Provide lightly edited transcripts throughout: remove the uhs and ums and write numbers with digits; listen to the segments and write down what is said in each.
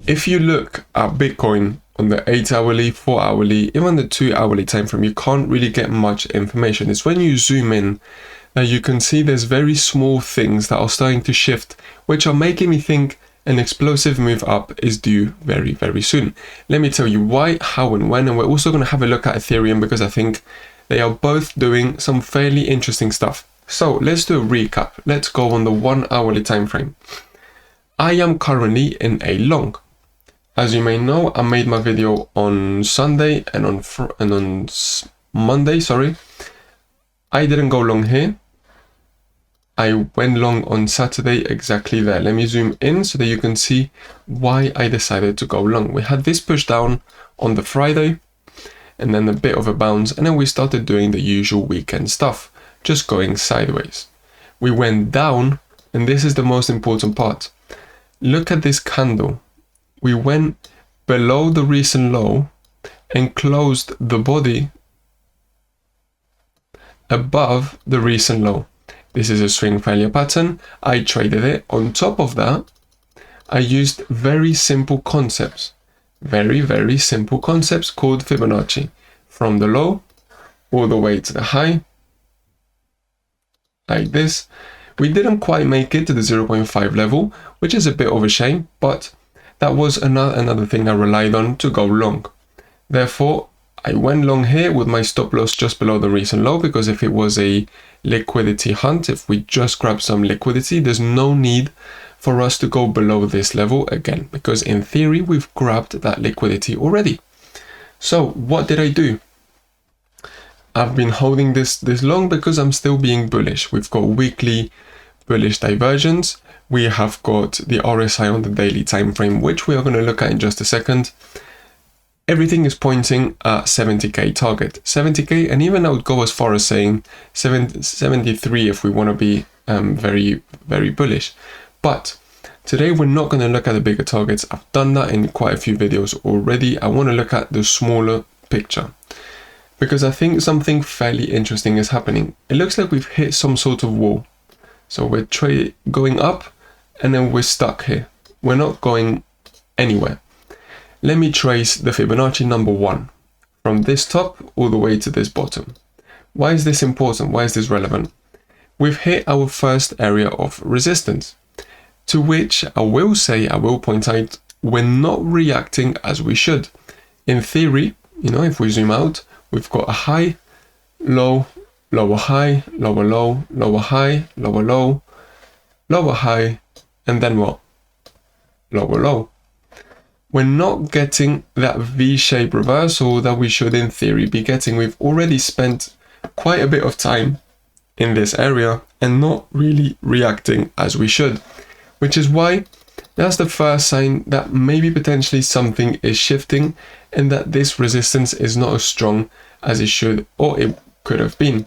if you look at Bitcoin on the 8-hourly, 4-hourly, even the 2-hourly time frame, you can't really get much information. It's when you zoom in that you can see there's very small things that are starting to shift, which are making me think an explosive move up is due very, very soon. Let me tell you why, how, and when, and we're also going to have a look at Ethereum because I think they are both doing some fairly interesting stuff. So let's do a recap. Let's go on the 1-hourly time frame. I am currently in a long. As you may know, I made my video on Sunday and on Monday, sorry. I didn't go long here. I went long on Saturday exactly there. Let me zoom in so that you can see why I decided to go long. We had this push down on the Friday and then a bit of a bounce, and then we started doing the usual weekend stuff, just going sideways. We went down, and this is the most important part. Look at this candle. We went below the recent low and closed the body above the recent low. This is a swing failure pattern. I traded it. On top of that, I used very simple concepts. Very, very simple concepts called Fibonacci. From the low all the way to the high. Like this. We didn't quite make it to the 0.5 level, which is a bit of a shame, but that was another thing I relied on to go long. Therefore, I went long here with my stop loss just below the recent low, because if it was a liquidity hunt, if we just grab some liquidity, there's no need for us to go below this level again, because in theory, we've grabbed that liquidity already. So what did I do? I've been holding this long because I'm still being bullish. We've got weekly bullish divergence. We have got the RSI on the daily time frame, which we are going to look at in just a second. Everything is pointing at 70k target, 70k, and even I would go as far as saying 73 if we want to be very, very bullish. But today we're not going to look at the bigger targets. I've done that in quite a few videos already. I want to look at the smaller picture because I think something fairly interesting is happening. It looks like we've hit some sort of wall. So we're going up and then we're stuck here. We're not going anywhere. Let me trace the Fibonacci number 1 from this top all the way to this bottom. Why is this important? Why is this relevant? We've hit our first area of resistance, to which I will point out, we're not reacting as we should. In theory, if we zoom out, we've got a high, low, lower high, lower low, lower high, lower low, lower high, and then what? Lower low. We're not getting that V-shaped reversal that we should in theory be getting. We've already spent quite a bit of time in this area and not really reacting as we should, which is why that's the first sign that maybe potentially something is shifting and that this resistance is not as strong as it should or it could have been.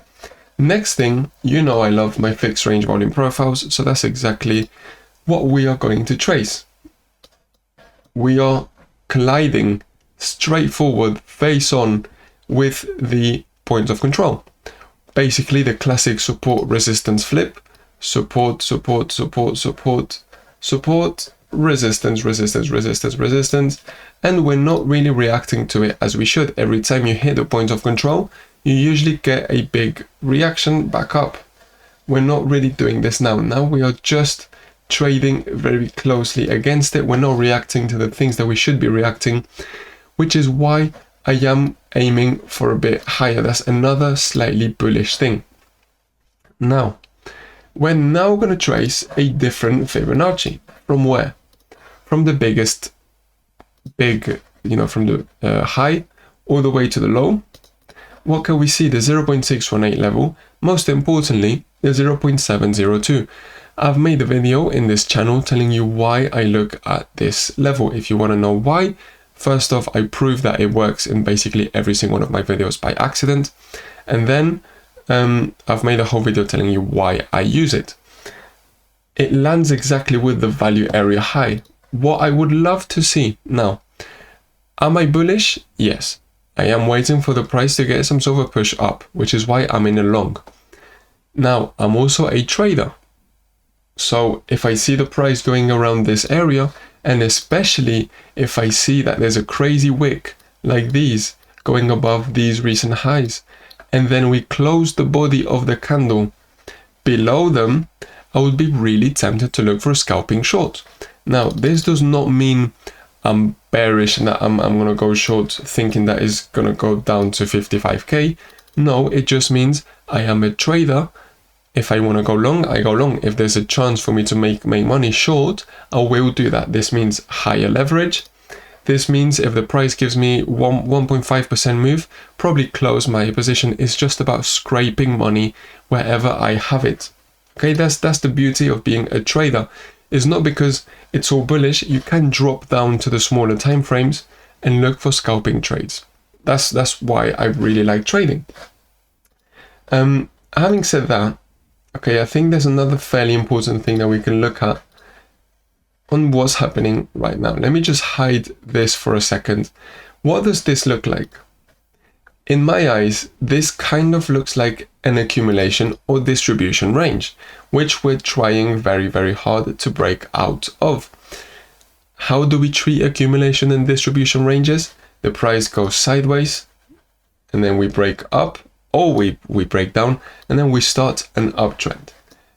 Next thing, I love my fixed range volume profiles, so that's exactly what we are going to trace. We are colliding straight forward, face on with the point of control. Basically the classic support resistance flip, support, support, support, support, support, resistance, resistance, resistance, resistance, and we're not really reacting to it as we should. Every time you hit the point of control, you usually get a big reaction back up. We're not really doing this now. Now we are just trading very closely against it. We're not reacting to the things that we should be reacting, which is why I am aiming for a bit higher. That's another slightly bullish thing. Now, we're now going to trace a different Fibonacci. From where? From the from the high all the way to the low. What can we see? The 0.618 level. Most importantly, the 0.702. I've made a video in this channel telling you why I look at this level. If you want to know why, first off, I prove that it works in basically every single one of my videos by accident. And then I've made a whole video telling you why I use it. It lands exactly with the value area high. What I would love to see now. Am I bullish? Yes. I am waiting for the price to get some sort of push up, which is why I'm in a long. Now, I'm also a trader. So if I see the price going around this area, And especially if I see that there's a crazy wick like these going above these recent highs, and then we close the body of the candle below them, I would be really tempted to look for a scalping short. Now, this does not mean I'm bearish and that I'm going to go short thinking that is going to go down to 55k. No, it just means I am a trader. If I want to go long, I go long. If there's a chance for me to make money short, I will do that. This means higher leverage. This means if the price gives me 1.5% move, probably close my position. It's just about scraping money wherever I have it. Okay, that's the beauty of being a trader. It's not because it's all bullish. You can drop down to the smaller time frames and look for scalping trades. That's why I really like trading. Having said that, okay, I think there's another fairly important thing that we can look at on what's happening right now. Let me just hide this for a second. What does this look like? In my eyes, this kind of looks like an accumulation or distribution range, which we're trying very, very hard to break out of. How do we treat accumulation and distribution ranges? The price goes sideways, and then we break up, or we break down, and then we start an uptrend.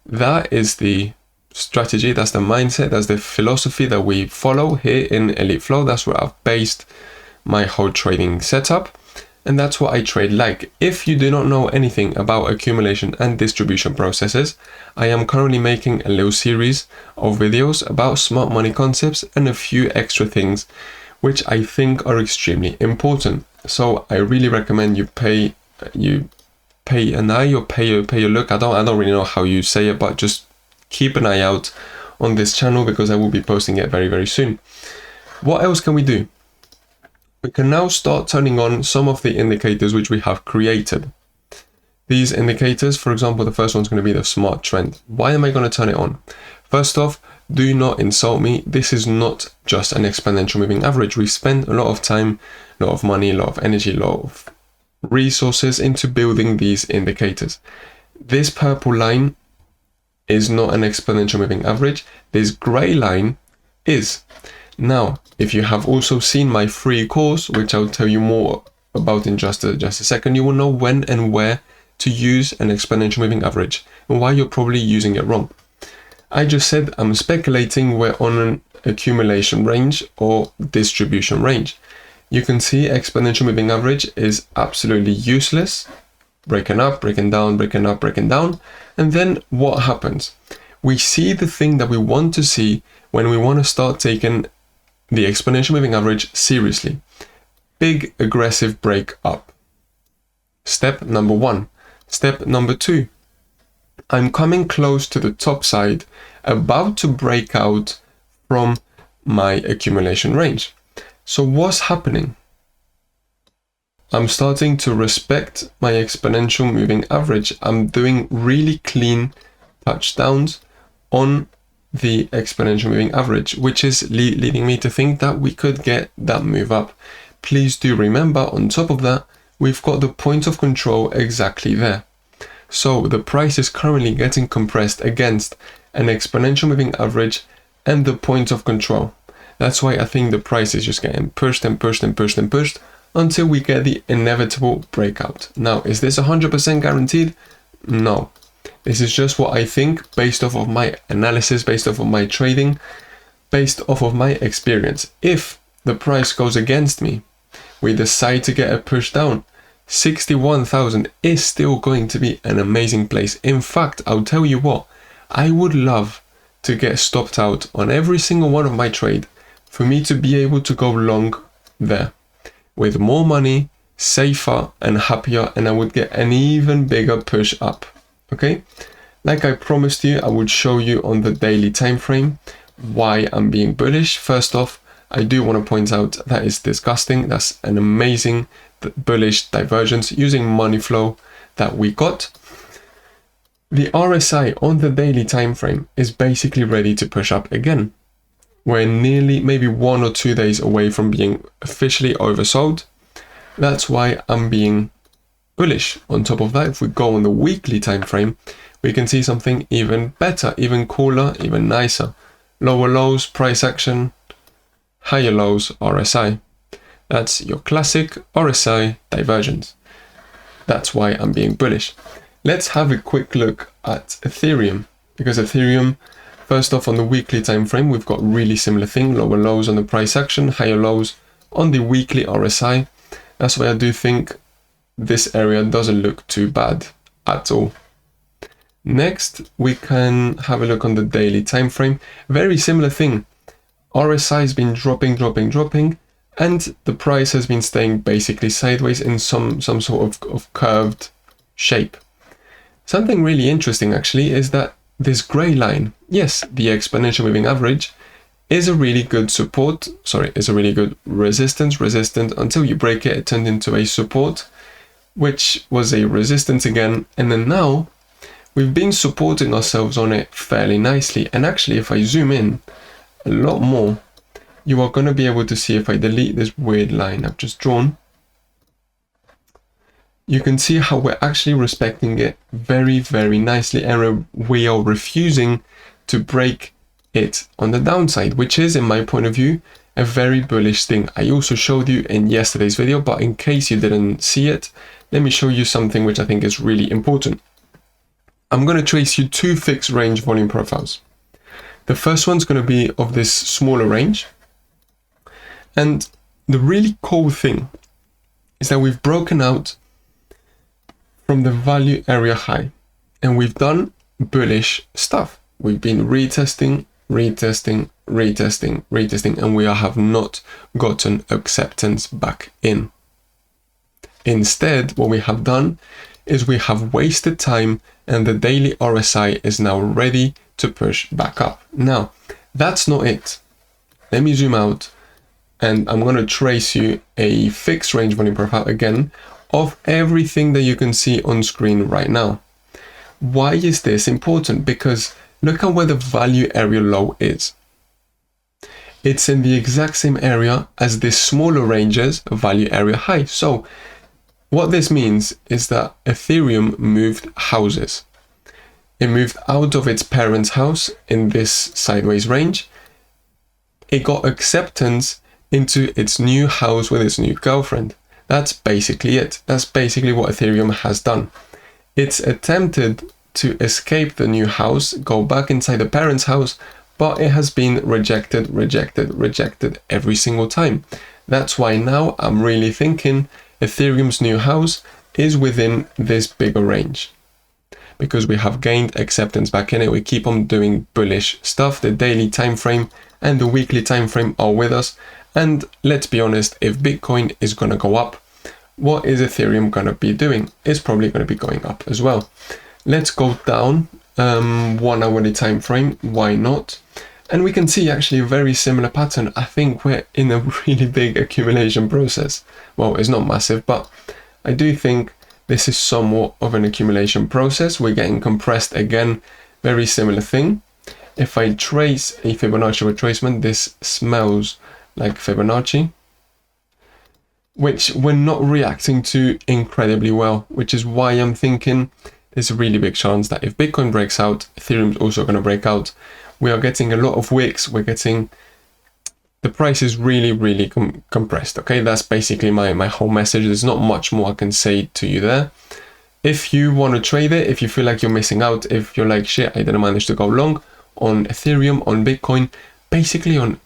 That is the strategy, that's the mindset, that's the philosophy that we follow here in Elite Flow. That's where I've based my whole trading setup, and that's what I trade like. If you do not know anything about accumulation and distribution processes, I am currently making a little series of videos about smart money concepts and a few extra things which I think are extremely important. So I really recommend you pay an eye or pay a look. I don't really know how you say it, but just keep an eye out on this channel because I will be posting it very, very soon. What else can we do? We can now start turning on some of the indicators which we have created. These indicators, for example, the first one's going to be the smart trend. Why am I going to turn it on? First off, do not insult me. This is not just an exponential moving average. We spend a lot of time, a lot of money, a lot of energy, a lot of resources into building these indicators. This purple line is not an exponential moving average. This gray line is. Now, if you have also seen my free course, which I'll tell you more about in just a second, you will know when and where to use an exponential moving average and why you're probably using it wrong. I just said I'm speculating we're on an accumulation range or distribution range. You can see exponential moving average is absolutely useless. Breaking up, breaking down, breaking up, breaking down. And then what happens? We see the thing that we want to see when we want to start taking the exponential moving average seriously. Big aggressive break up. Step number 1. Step number 2. I'm coming close to the top side, about to break out from my accumulation range. So what's happening? I'm starting to respect my exponential moving average. I'm doing really clean touchdowns on the exponential moving average, which is leading me to think that we could get that move up. Please do remember, on top of that, we've got the point of control exactly there. So the price is currently getting compressed against an exponential moving average and the point of control. That's why I think the price is just getting pushed and pushed and pushed and pushed until we get the inevitable breakout. Now, is this 100% guaranteed? No. This is just what I think based off of my analysis, based off of my trading, based off of my experience. If the price goes against me, we decide to get a push down, 61,000 is still going to be an amazing place. In fact, I'll tell you what, I would love to get stopped out on every single one of my trade for me to be able to go long there with more money, safer and happier, and I would get an even bigger push up. Okay, like I promised you, I would show you on the daily time frame why I'm being bullish. First off, I do want to point out that is disgusting. That's an amazing bullish divergence using money flow that we got. The RSI on the daily time frame is basically ready to push up again. We're nearly maybe 1 or 2 days away from being officially oversold. That's why I'm being bullish. On top of that, if we go on the weekly time frame, we can see something even better, even cooler, even nicer. Lower lows, price action, higher lows RSI. That's your classic RSI divergence. That's why I'm being bullish. Let's have a quick look at Ethereum, because Ethereum, first off, on the weekly time frame, we've got really similar thing, lower lows on the price action, higher lows on the weekly RSI. That's why I do think this area doesn't look too bad at all. Next, we can have a look on the daily time frame. Very similar thing. RSI has been dropping, and the price has been staying basically sideways in some sort of curved shape. Something really interesting actually is that this gray line, yes, the exponential moving average, is a really good support, is a really good resistance until you break it. It turned into a support, which was a resistance again, and then now we've been supporting ourselves on it fairly nicely. And actually, if I zoom in a lot more, you are going to be able to see, if I delete this weird line I've just drawn, you can see how we're actually respecting it very, very nicely, and we are refusing to break it on the downside, which is, in my point of view, a very bullish thing. I also showed you in yesterday's video, but in case you didn't see it, let me show you something which I think is really important. I'm going to trace you two fixed range volume profiles. The first one's going to be of this smaller range. And the really cool thing is that we've broken out from the value area high, and we've done bullish stuff. We've been retesting, and we have not gotten acceptance back in. Instead, what we have done is we have wasted time, and the daily RSI is now ready to push back up. Now, that's not it. Let me zoom out, and I'm going to trace you a fixed range volume profile again of everything that you can see on screen right now. Why is this important? Because look at where the value area low is. It's in the exact same area as this smaller range's value area high. So what this means is that Ethereum moved houses. It moved out of its parents' house in this sideways range. It got acceptance into its new house with its new girlfriend. That's basically it. That's basically what Ethereum has done. It's attempted to escape the new house, go back inside the parents' house, but it has been rejected every single time. That's why now I'm really thinking Ethereum's new house is within this bigger range, because we have gained acceptance back in it. We keep on doing bullish stuff. The daily time frame and the weekly time frame are with us. And let's be honest, if Bitcoin is going to go up, what is Ethereum going to be doing? It's probably going to be going up as well. Let's go down 1 hourly time frame. Why not? And we can see actually a very similar pattern. I think we're in a really big accumulation process. Well, it's not massive, but I do think this is somewhat of an accumulation process. We're getting compressed again. Very similar thing. If I trace a Fibonacci retracement, this smells like Fibonacci, which we're not reacting to incredibly well, which is why I'm thinking there's a really big chance that if Bitcoin breaks out, Ethereum's also going to break out. We are getting a lot of wicks. We're getting, the price is really compressed. Okay, that's basically my whole message. There's not much more I can say to you there. If you want to trade it, if you feel like you're missing out, if you're like, shit, I didn't manage to go long on Ethereum, on Bitcoin, basically on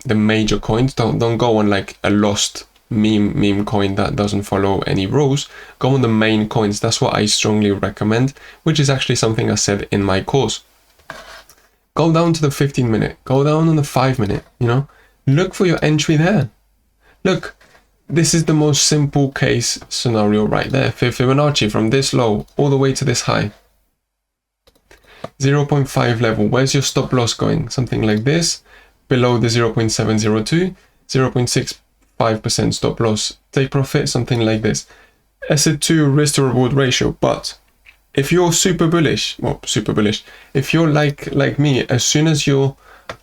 the major coins, don't go on like a lost meme coin that doesn't follow any rules. Go on the main coins. That's what I strongly recommend, which is actually something I said in my course. Go down to the 15-minute, go down on the 5-minute, look for your entry there. Look, this is the most simple case scenario right there. Fibonacci from this low all the way to this high. 0.5 level, where's your stop loss going? Something like this. Below the 0.702, 0.65% stop loss, take profit, something like this. Asset to risk to reward ratio. But if you're super bullish, if you're like me, as soon as you're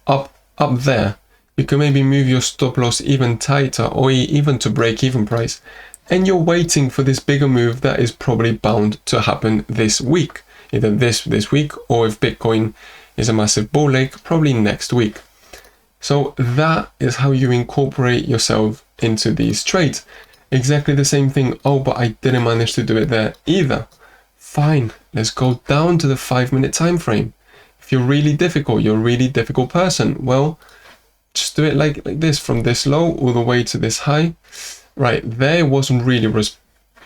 up there, you can maybe move your stop loss even tighter, or even to break even price, and you're waiting for this bigger move that is probably bound to happen this week, either this week, or if Bitcoin is a massive bull leg, probably next week. So that is how you incorporate yourself into these trades. Exactly the same thing. Oh, but I didn't manage to do it there either. Fine, let's go down to the 5-minute time frame. If you're a really difficult person, well, just do it like this, from this low all the way to this high. Right, there wasn't really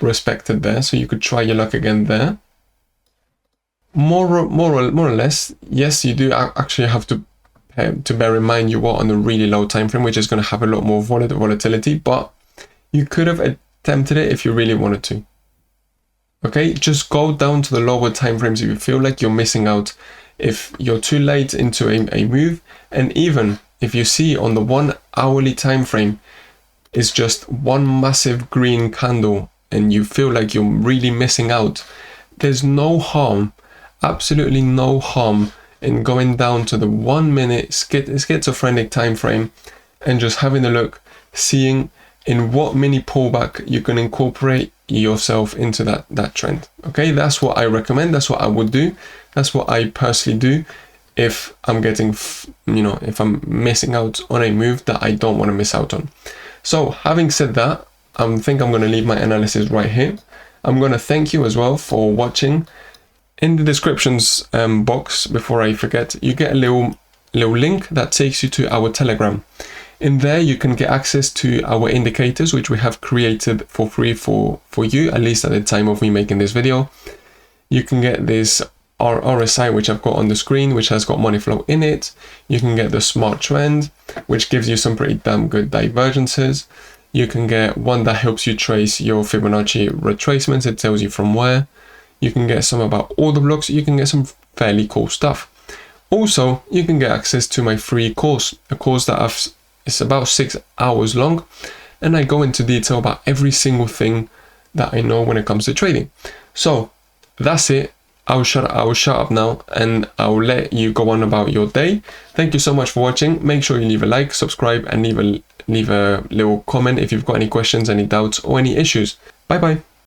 respected there, so you could try your luck again there. More or less, yes, you do actually have to bear in mind you are on a really low time frame, which is going to have a lot more volatility, but you could have attempted it if you really wanted to. Okay, just go down to the lower time frames if you feel like you're missing out, if you're too late into a move, and even if you see on the 1 hourly time frame is just one massive green candle and you feel like you're really missing out, there's no harm, absolutely no harm in going down to the 1 minute schizophrenic time frame and just having a look, seeing in what mini pullback you can incorporate yourself into that trend. Okay, that's what I recommend. That's what I would do. That's what I personally do if I'm getting, if I'm missing out on a move that I don't want to miss out on. So having said that, I think I'm going to leave my analysis right here. I'm going to thank you as well for watching. In the descriptions box, before I forget, you get a little link that takes you to our Telegram. In there, you can get access to our indicators, which we have created for free for you, at least at the time of me making this video. You can get this RSI, which I've got on the screen, which has got money flow in it. You can get the smart trend, which gives you some pretty damn good divergences. You can get one that helps you trace your Fibonacci retracements. It tells you from where. You can get some about all the blocks. You can get some fairly cool stuff. Also, you can get access to my free course, a course that it's about 6 hours long, and I go into detail about every single thing that I know when it comes to trading. So that's it. I'll shut up now and I'll let you go on about your day. Thank you so much for watching. Make sure you leave a like, subscribe, and leave a little comment if you've got any questions, any doubts, or any issues. Bye bye.